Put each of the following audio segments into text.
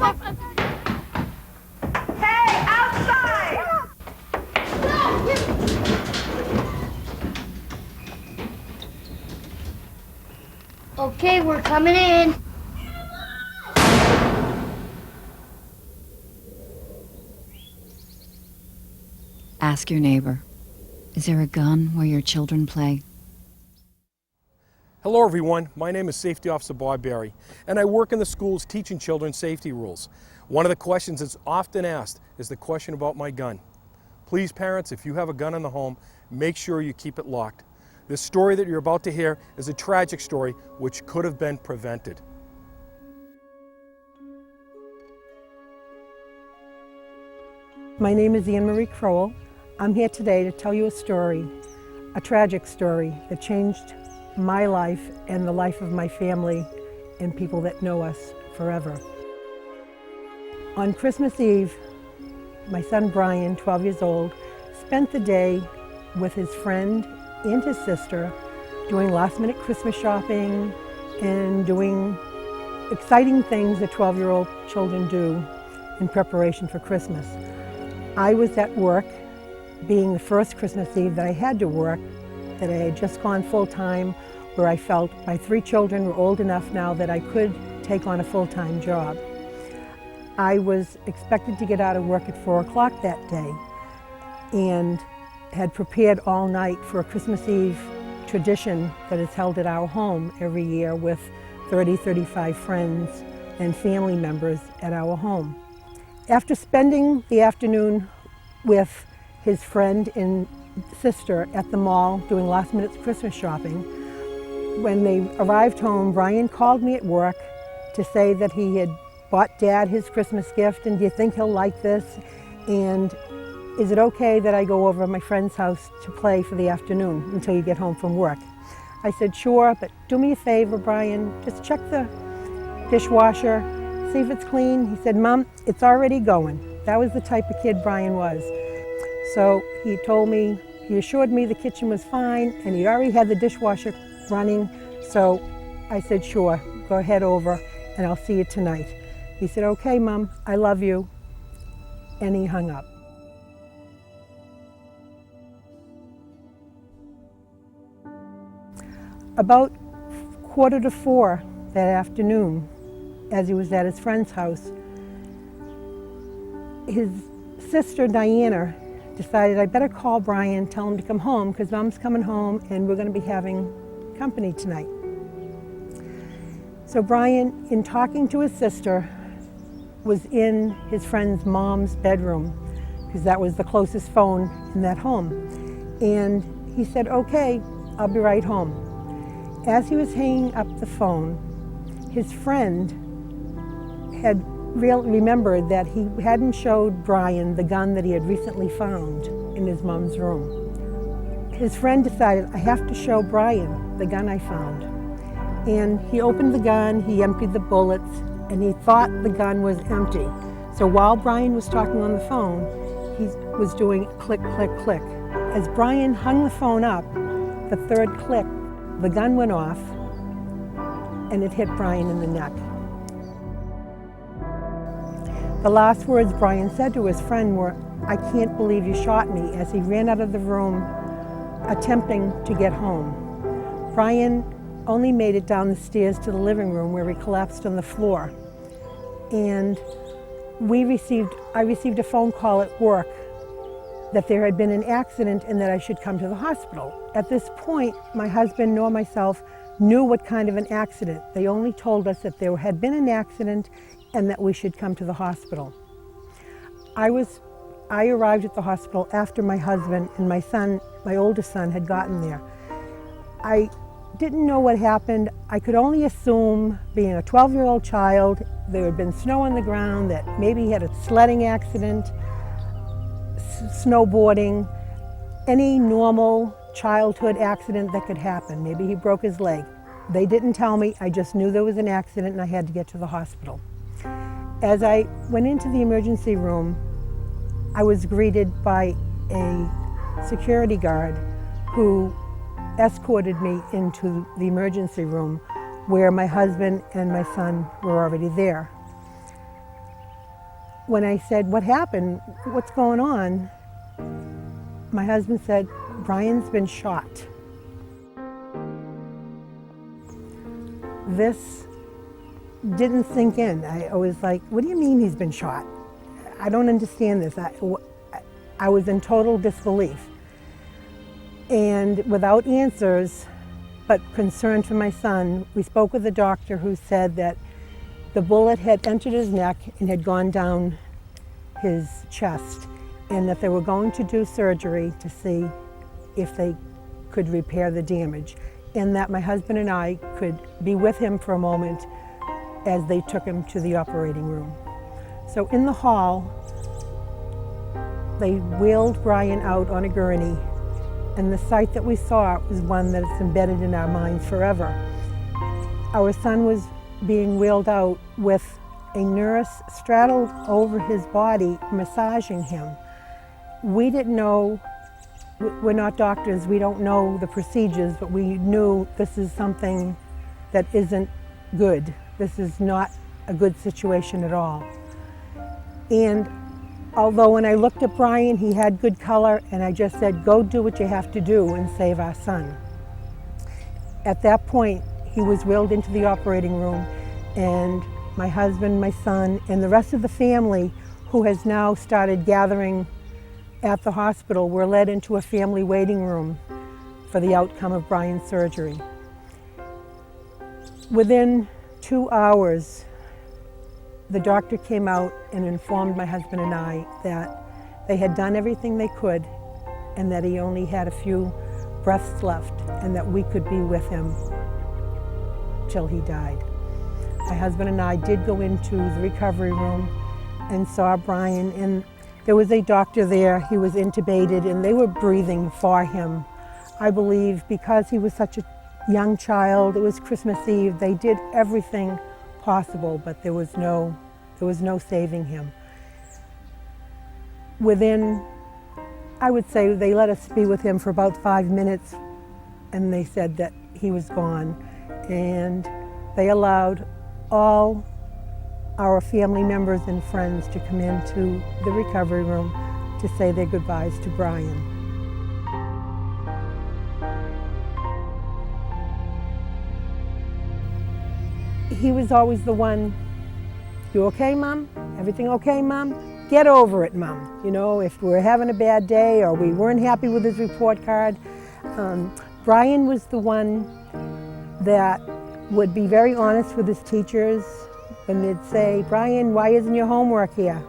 Hey, outside! Okay, we're coming in. Ask your neighbor, is there a gun where your children play? Hello everyone, my name is Safety Officer Bob Berry, and I work in the schools teaching children safety rules. One of the questions that's often asked is the question about my gun. Please parents, if you have a gun in the home, make sure you keep it locked. This story that you're about to hear is a tragic story which could have been prevented. My name is Anne Marie Crowell. I'm here today to tell you a story, a tragic story that changed my life and the life of my family and people that know us forever. On Christmas Eve, my son Brian, 12 years old, spent the day with his friend and his sister doing last-minute Christmas shopping and doing exciting things that 12-year-old children do in preparation for Christmas. I was at work, being the first Christmas Eve that I had to work, that I had just gone full-time, where I felt my 3 children were old enough now that I could take on a full-time job. I was expected to get out of work at 4 o'clock that day and had prepared all night for a Christmas Eve tradition that is held at our home every year with 35 friends and family members at our home. After spending the afternoon with his friend and sister at the mall doing last-minute Christmas shopping, when they arrived home, Brian called me at work to say that he had bought Dad his Christmas gift, and do you think he'll like this? And is it okay that I go over to my friend's house to play for the afternoon until you get home from work? I said, sure, but do me a favor, Brian, just check the dishwasher, see if it's clean. He said, Mom, it's already going. That was the type of kid Brian was. So he assured me the kitchen was fine, and he already had the dishwasher running. So I said, sure, go ahead over and I'll see you tonight. He said, okay, Mom, I love you. And he hung up. About 3:45 that afternoon, as he was at his friend's house, his sister Diana decided I better call Brian, tell him to come home because Mom's coming home and we're going to be having company tonight. So Brian, in talking to his sister, was in his friend's mom's bedroom because that was the closest phone in that home. And he said, okay, I'll be right home. As he was hanging up the phone, his friend had remembered that he hadn't showed Brian the gun that he had recently found in his mom's room. His friend decided, I have to show Brian the gun I found. And he opened the gun, he emptied the bullets, and he thought the gun was empty. So while Brian was talking on the phone, he was doing click, click, click. As Brian hung the phone up, the third click, the gun went off, and it hit Brian in the neck. The last words Brian said to his friend were, I can't believe you shot me, as he ran out of the room attempting to get home. Brian only made it down the stairs to the living room where he collapsed on the floor. And I received a phone call at work that there had been an accident and that I should come to the hospital. At this point, my husband nor myself knew what kind of an accident. They only told us that there had been an accident and that we should come to the hospital. I arrived at the hospital after my husband and my son, my oldest son, had gotten there. I didn't know what happened. I could only assume, being a 12-year-old child, there had been snow on the ground, that maybe he had a sledding accident, snowboarding, any normal childhood accident that could happen. Maybe he broke his leg. They didn't tell me. I just knew there was an accident and I had to get to the hospital. As I went into the emergency room, I was greeted by a security guard who escorted me into the emergency room where my husband and my son were already there. when I said, "What happened? What's going on?" my husband said, "Brian's been shot." This didn't sink in. I was like, "What do you mean he's been shot? I don't understand this." I was in total disbelief. And without answers, but concern for my son, we spoke with a doctor who said that the bullet had entered his neck and had gone down his chest, and that they were going to do surgery to see if they could repair the damage, and that my husband and I could be with him for a moment as they took him to the operating room. So in the hall, they wheeled Brian out on a gurney, and the sight that we saw was one that is embedded in our minds forever. Our son was being wheeled out with a nurse straddled over his body, massaging him. We didn't know, we're not doctors, we don't know the procedures, but we knew this is something that isn't good. This is not a good situation at all. And although when I looked at Brian, he had good color, and I just said, "Go do what you have to do and save our son." At that point, he was wheeled into the operating room, and my husband, my son, and the rest of the family, who has now started gathering at the hospital, were led into a family waiting room for the outcome of Brian's surgery. Within 2 hours, the doctor came out and informed my husband and I that they had done everything they could and that he only had a few breaths left and that we could be with him till he died. My husband and I did go into the recovery room and saw Brian, and there was a doctor there. He was intubated and they were breathing for him. I believe because he was such a young child, it was Christmas Eve, they did everything possible, but there was no saving him. Within, I would say, they let us be with him for about 5 minutes, and they said that he was gone. And they allowed all our family members and friends to come into the recovery room to say their goodbyes to Brian. He was always the one, "You okay, Mom? Everything okay, Mom? Get over it, Mom." You know, if we were having a bad day or we weren't happy with his report card, Brian was the one that would be very honest with his teachers when they'd say, "Brian, why isn't your homework here?"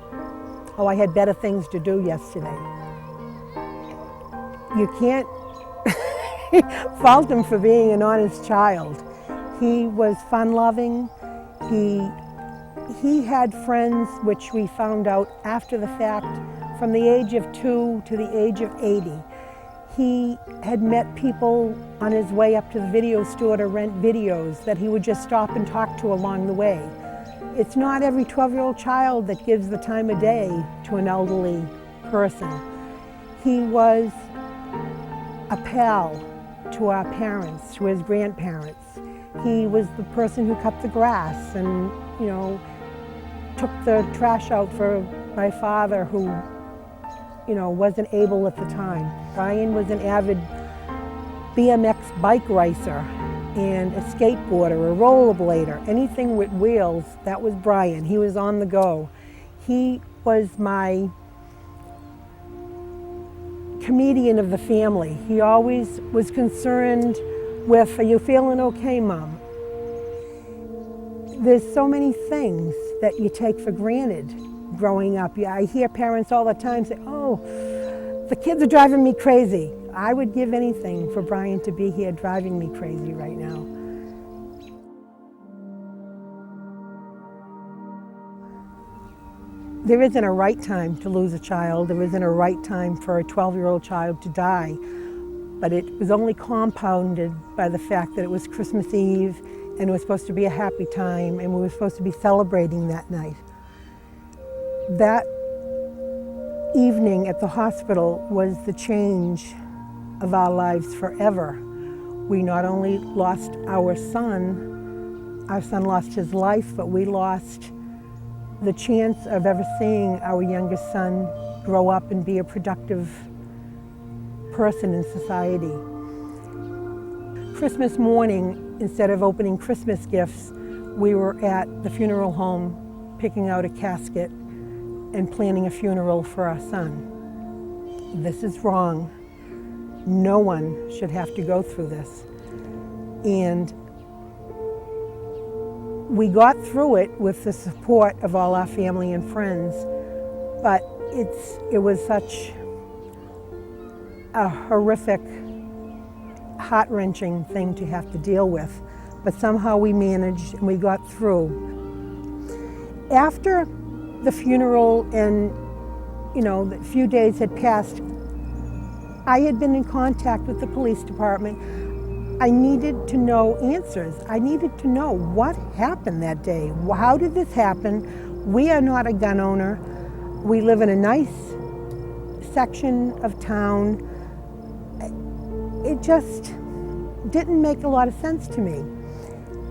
"Oh, I had better things to do yesterday." You can't fault him for being an honest child. He was fun-loving. He had friends, which we found out after the fact, from the age of 2 to the age of 80. He had met people on his way up to the video store to rent videos that he would just stop and talk to along the way. It's not every 12-year-old child that gives the time of day to an elderly person. He was a pal to our parents, to his grandparents. He was the person who cut the grass and, you know, took the trash out for my father who, you know, wasn't able at the time. Brian was an avid BMX bike racer and a skateboarder, a rollerblader, anything with wheels, that was Brian. He was on the go. He was my comedian of the family. He always was concerned with, "Are you feeling okay, Mom?" There's so many things that you take for granted growing up. I hear parents all the time say, "Oh, the kids are driving me crazy." I would give anything for Brian to be here driving me crazy right now. There isn't a right time to lose a child. There isn't a right time for a 12-year-old child to die. But it was only compounded by the fact that it was Christmas Eve and it was supposed to be a happy time and we were supposed to be celebrating that night. That evening at the hospital was the change of our lives forever. We not only lost our son lost his life, but we lost the chance of ever seeing our youngest son grow up and be a productive person in society. Christmas morning, instead of opening Christmas gifts, we were at the funeral home picking out a casket and planning a funeral for our son. This is wrong. No one should have to go through this. And we got through it with the support of all our family and friends, but it was such a horrific, heart-wrenching thing to have to deal with. But somehow we managed and we got through. After the funeral and, a few days had passed, I had been in contact with the police department. I needed to know answers. I needed to know what happened that day. How did this happen? We are not a gun owner. We live in a nice section of town. It just didn't make a lot of sense to me.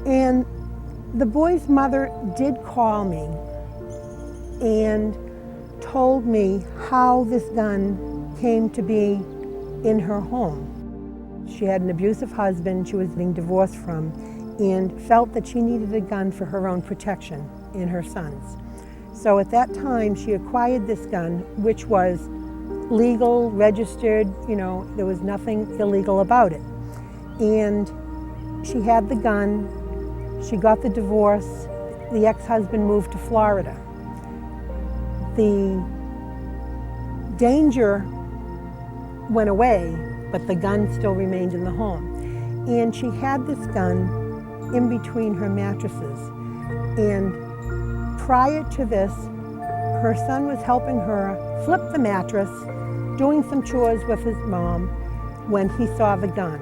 And the boy's mother did call me and told me how this gun came to be in her home. She had an abusive husband she was being divorced from and felt that she needed a gun for her own protection and her son's. So at that time she acquired this gun, which was legal, registered, there was nothing illegal about it. And she had the gun, she got the divorce, the ex-husband moved to Florida. The danger went away, but the gun still remained in the home. And she had this gun in between her mattresses. And prior to this, her son was helping her flip the mattress, doing some chores with his mom when he saw the gun.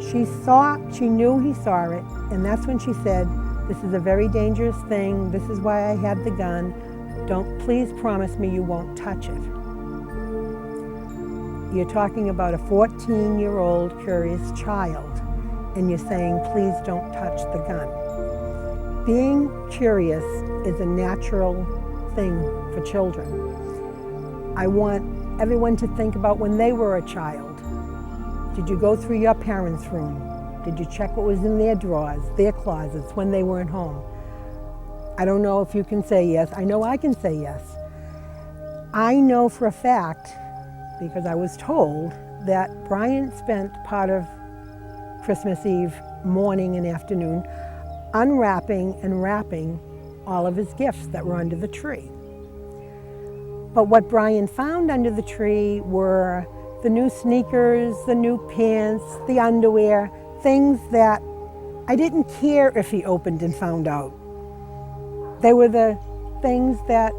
She knew he saw it, and that's when she said, "This is a very dangerous thing. This is why I had the gun. Please promise me you won't touch it." You're talking about a 14-year-old curious child, and you're saying, please don't touch the gun. Being curious is a natural thing for children. I want everyone to think about when they were a child. Did you go through your parents' room? Did you check what was in their drawers, their closets when they weren't home? I don't know if you can say yes. I know I can say yes. I know for a fact, because I was told, that Brian spent part of Christmas Eve morning and afternoon unwrapping and wrapping all of his gifts that were under the tree. But what Brian found under the tree were the new sneakers, the new pants, the underwear, things that I didn't care if he opened and found out. They were the things that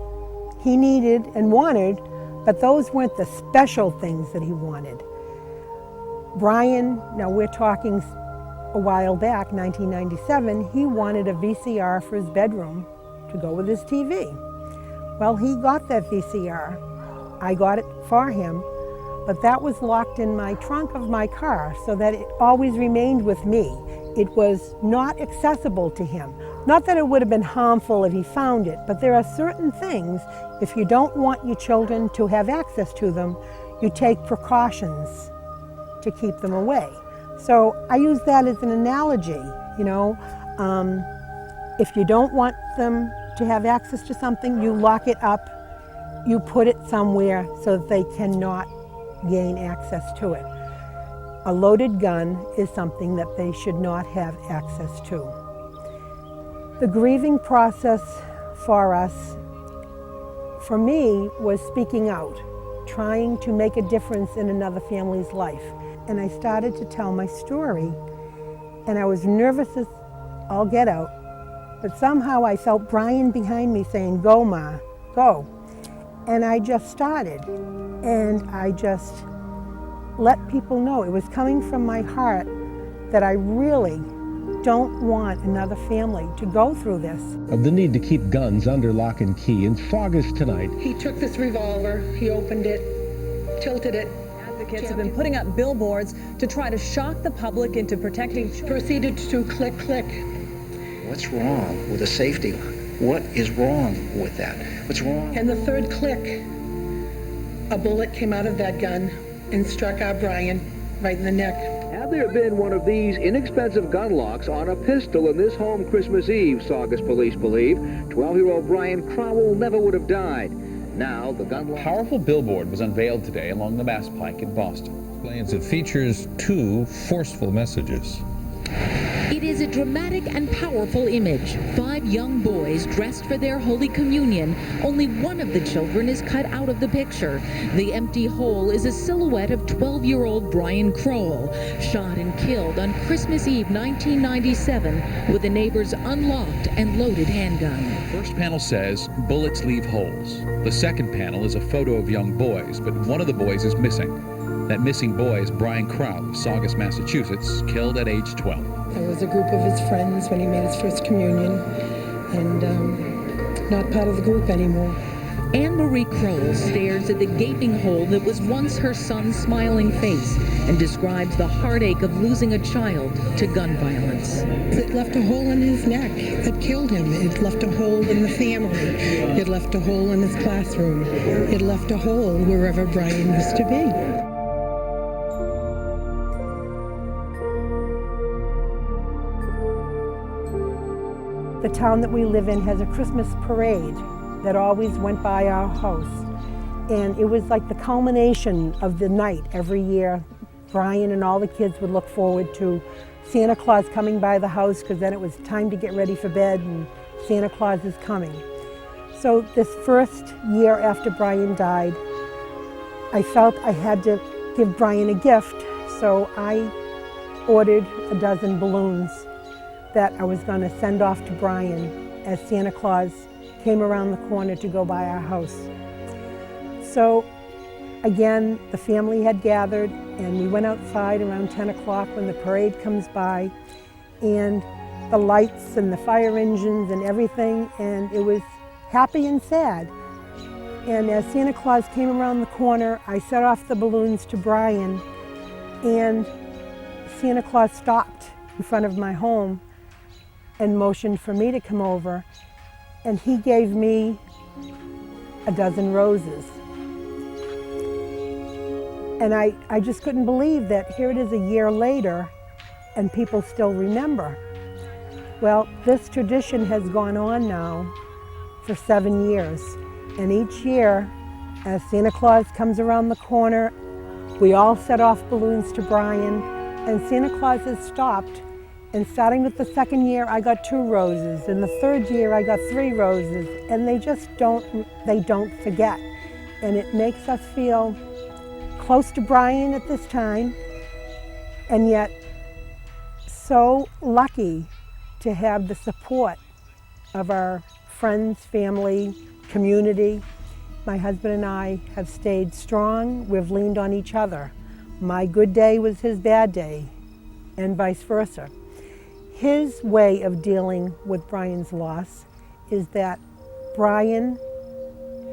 he needed and wanted, but those weren't the special things that he wanted. Brian, now we're talking a while back, 1997, he wanted a VCR for his bedroom to go with his TV. Well, he got that VCR. I got it for him, but that was locked in my trunk of my car so that it always remained with me. It was not accessible to him. Not that it would have been harmful if he found it, but there are certain things, if you don't want your children to have access to them, you take precautions to keep them away. So I use that as an analogy, if you don't want them to have access to something, you lock it up, you put it somewhere so that they cannot gain access to it. A loaded gun is something that they should not have access to. The grieving process for us, for me, was speaking out, trying to make a difference in another family's life. And I started to tell my story, and I was nervous as all get out, but somehow I felt Brian behind me saying, "Go, Ma, go." And I just started, and I just let people know it was coming from my heart that I really don't want another family to go through this. Of the need to keep guns under lock and key. In Saugus tonight, He took this revolver, he opened it, tilted it. Advocates have been putting up billboards to try to shock the public into protecting children. Proceeded to click, click. What's wrong with a safety line? What is wrong with that? What's wrong? And the third click, a bullet came out of that gun and struck our Brian right in the neck. Had there been one of these inexpensive gun locks on a pistol in this home Christmas Eve, Saugus police believe, 12-year-old Brian Crowell never would have died. Now, the gun lock... A powerful billboard was unveiled today along the Mass Pike in Boston. It features two forceful messages. It is a dramatic and powerful image. 5 young boys dressed for their Holy Communion. Only one of the children is cut out of the picture. The empty hole is a silhouette of 12-year-old Brian Crowell, shot and killed on Christmas Eve 1997 with a neighbor's unlocked and loaded handgun. The first panel says, "Bullets leave holes." The second panel is a photo of young boys, but one of the boys is missing. That missing boy is Brian Crowell of Saugus, Massachusetts, killed at age 12. There was a group of his friends when he made his first communion, and not part of the group anymore. Anne-Marie Crowell stares at the gaping hole that was once her son's smiling face and describes the heartache of losing a child to gun violence. It left a hole in his neck that killed him. It left a hole in the family. It left a hole in his classroom. It left a hole wherever Brian used to be. The town that we live in has a Christmas parade that always went by our house. And it was like the culmination of the night every year. Brian and all the kids would look forward to Santa Claus coming by the house, because then it was time to get ready for bed and Santa Claus is coming. So this first year after Brian died, I felt I had to give Brian a gift. So I ordered a dozen balloons that I was going to send off to Brian as Santa Claus came around the corner to go by our house. So again, the family had gathered and we went outside around 10 o'clock when the parade comes by, and the lights and the fire engines and everything, and it was happy and sad. And as Santa Claus came around the corner, I set off the balloons to Brian, and Santa Claus stopped in front of my home and motioned for me to come over, and he gave me a dozen roses. And I just couldn't believe that here it is a year later and people still remember. Well, this tradition has gone on now for 7 years, and each year as Santa Claus comes around the corner, we all set off balloons to Brian, and Santa Claus has stopped. And starting with the second year, I got 2 roses. And the third year, I got 3 roses. And they just don't forget. And it makes us feel close to Brian at this time, and yet so lucky to have the support of our friends, family, community. My husband and I have stayed strong. We've leaned on each other. My good day was his bad day, and vice versa. His way of dealing with Brian's loss is that Brian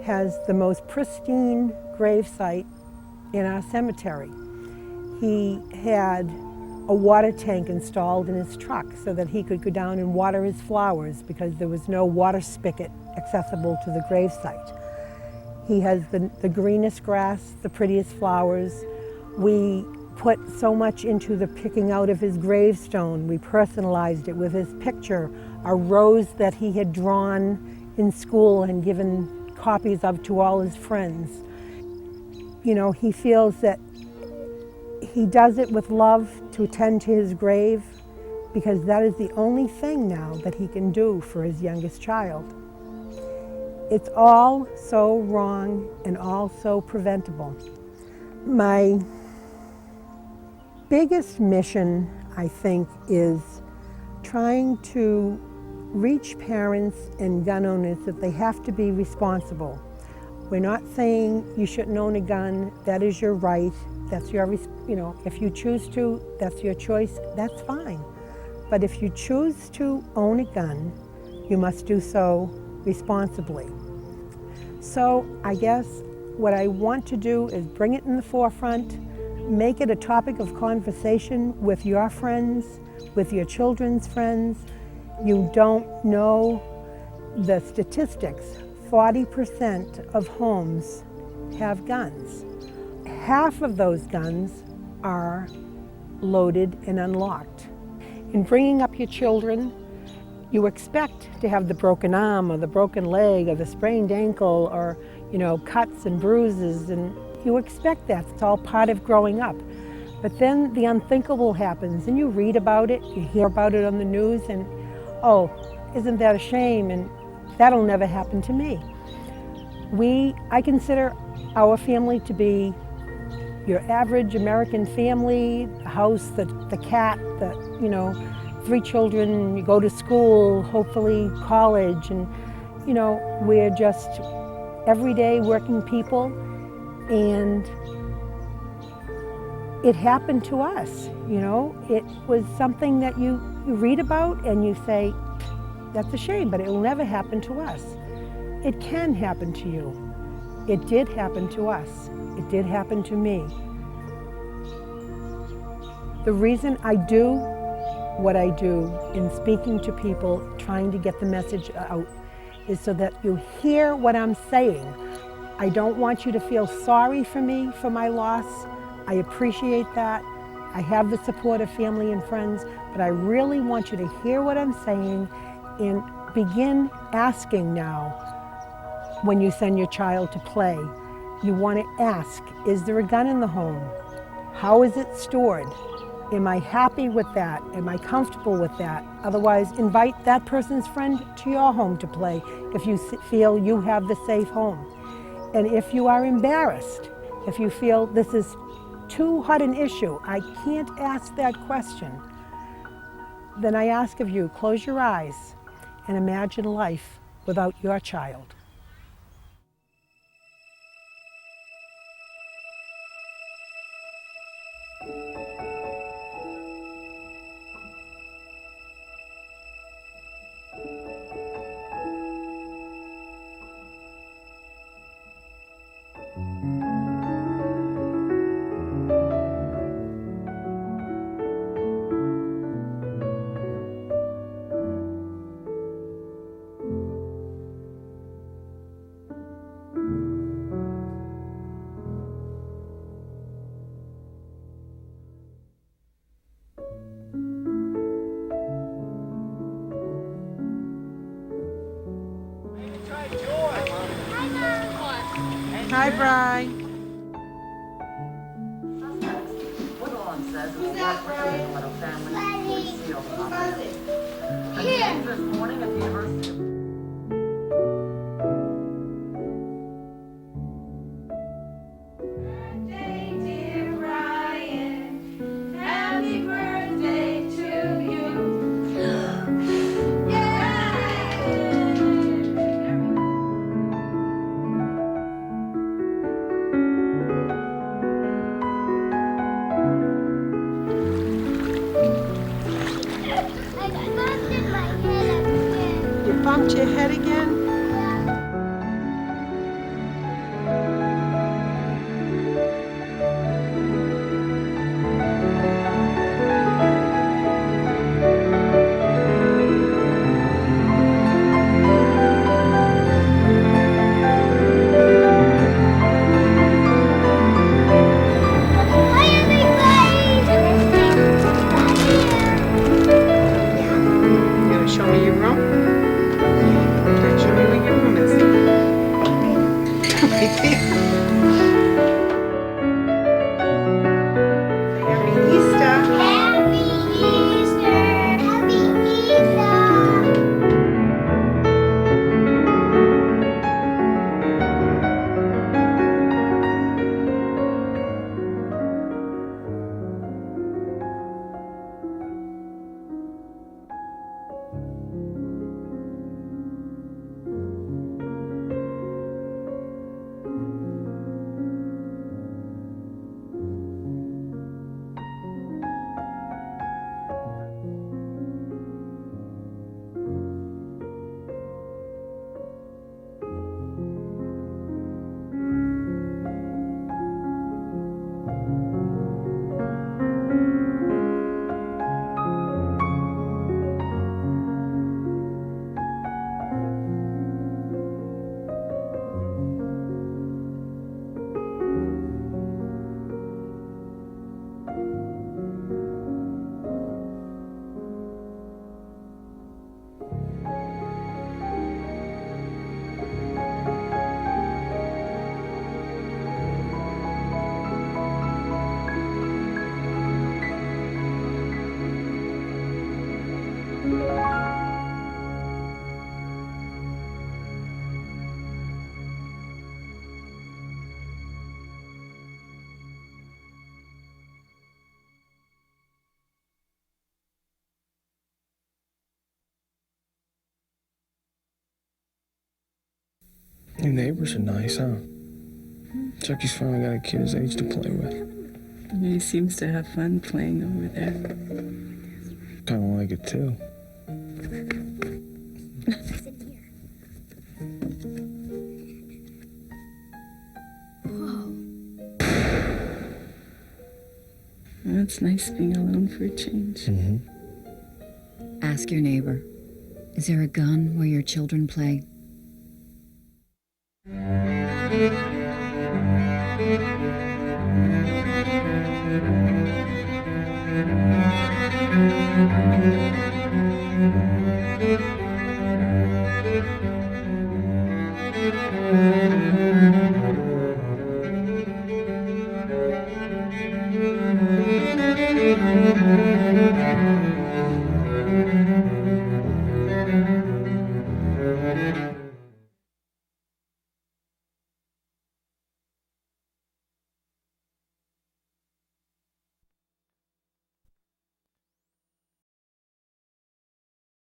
has the most pristine gravesite in our cemetery. He had a water tank installed in his truck so that he could go down and water his flowers because there was no water spigot accessible to the gravesite. He has the greenest grass, the prettiest flowers. We put so much into the picking out of his gravestone. We personalized it with his picture, a rose that he had drawn in school and given copies of to all his friends. You know, he feels that he does it with love to attend to his grave because that is the only thing now that he can do for his youngest child. It's all so wrong and all so preventable. My biggest mission, I think, is trying to reach parents and gun owners that they have to be responsible. We're not saying you shouldn't own a gun. That is your right. That's your, if you choose to, that's your choice, that's fine. But if you choose to own a gun, you must do so responsibly. So I guess what I want to do is bring it in the forefront, make it a topic of conversation with your friends, with your children's friends. You don't know the statistics, 40% of homes have guns. Half of those guns are loaded and unlocked. In bringing up your children, you expect to have the broken arm or the broken leg or the sprained ankle or, cuts and bruises, and you expect that. It's all part of growing up. But then the unthinkable happens, and you read about it, you hear about it on the news, and oh, isn't that a shame? And that'll never happen to me. I consider our family to be your average American family, the house, the cat, 3 children, you go to school, hopefully college, and we're just everyday working people, and it happened to us, It was something that you read about and you say, that's a shame, but it will never happen to us. It can happen to you. It did happen to us. It did happen to me. The reason I do what I do in speaking to people, trying to get the message out, is so that you hear what I'm saying. I don't want you to feel sorry for me for my loss. I appreciate that. I have the support of family and friends, but I really want you to hear what I'm saying and begin asking now when you send your child to play. You want to ask, is there a gun in the home? How is it stored? Am I happy with that? Am I comfortable with that? Otherwise, invite that person's friend to your home to play if you feel you have the safe home. And if you are embarrassed, if you feel this is too hot an issue, I can't ask that question, then I ask of you, close your eyes and imagine life without your child. Hi, Bri. Bumped your head again? You gonna show me your room? Okay, show me Your neighbors are nice, huh? Chucky's finally got a kid his age to play with. He seems to have fun playing over there. Kind of like it, too. Well, it's nice being alone for a change. Ask your neighbor, is there a gun where your children play? Thank you.